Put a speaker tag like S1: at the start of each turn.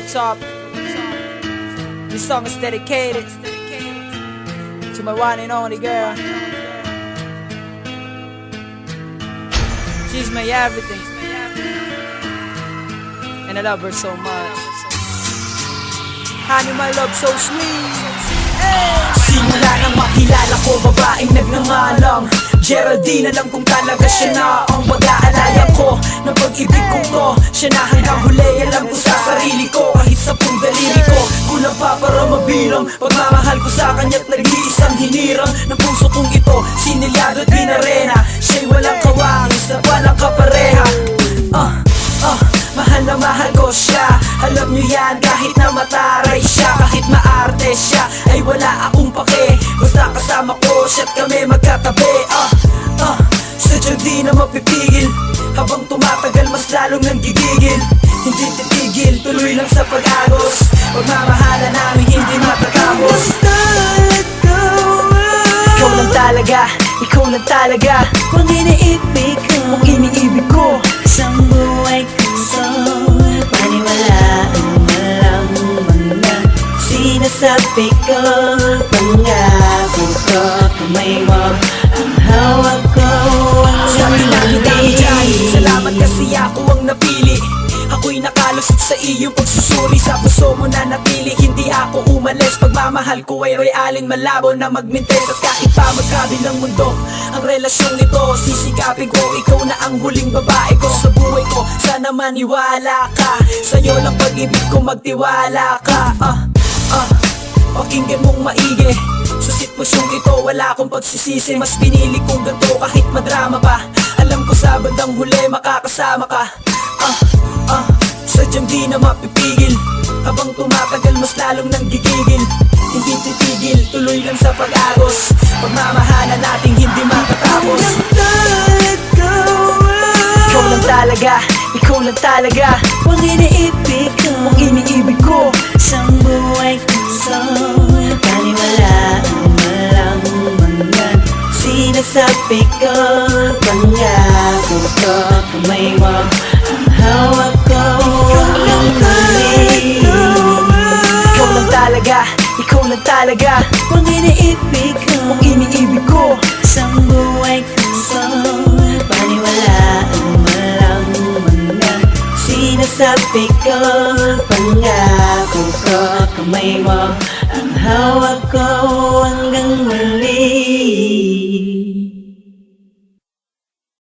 S1: what's up? This song is dedicated to my one and only girl. She's my everything, and I love her so much. Honey, my love so sweet.
S2: Simula nang makilala ko, babaeng nagngangalang Geraldine, alam kong talaga siya na ang mag-aalayan ko ng pag-ibig kong to. Siya na hanggang huli, alam ko sa sarili ko. Kahit sa pong daliri ko, kulang pa para mabilang pagmamahal ko sa kanya't nag-iisang hinirang ng puso kong ito, sinilyado at binarena. Siya'y walang kawangis na walang kapareha. Mahal na mahal ko siya. Alam niyo yan, kahit na mataray siya, kahit maarte siya, ay wala akong pake. Basta kasama ko siya't kami magkatabi. Sadyang di na mapipigil. Habang tumatagal mas lalong nang gigigil. Hindi titigil, tuloy lang sa pag-agos. Pagmamahala namin hindi matatapos.
S3: Let go.
S2: Ikaw lang talaga, ikaw lang talaga.
S3: Kung iniibig ko,
S2: kung iniibig ko,
S3: isang buhay ko paniwalaan mo lang mga sinasabi ko. Pangako ko, kamay mo ang hawak ko.
S2: sabi lang dami dyan, salamat kasi ako ang napili. Ako'y nakalusot sa iyong pagsusuri. Sa puso mo na napili, hindi ako umalis. Pagmamahal ko ay realin malabo na magmintes. At kahit pa magkabilang mundo ang relasyong ito, sisikapin ko, ikaw na ang huling babae ko sa buhay ko. Sana maniwala ka, sa'yo lang pag-ibig ko, magtiwala ka. Pakinggan mong maigi, sa sitwasyong ito wala akong pagsisisi. Mas pinili kong ganito kahit madrama pa. Alam ko sa bandang huli makakasama ka. Sadyang di na mapipigil. Habang tumatagal mas lalong nang gigigil. Hindi titigil, tuloy lang sa pag-agos. Pagmamahala nating hindi matatapos.
S3: Let go.
S2: Ikaw lang talaga, ikaw lang talaga.
S3: Kung iniibig ko,
S2: kung iniibig ko,
S3: isang buhay ko paniwalaan mo lang mga sinasabi ko. Pangako ko, kamay mo ang hawak ko.
S2: ikaw lang talaga, ikaw lang talaga.
S3: Kung iniibig ko,
S2: kung iniibig ko,
S3: isang buhay ko paniwalaan mo lang mga sinasabi ko. Pangako ko, kamay mo ang hawak ko hanggang muli.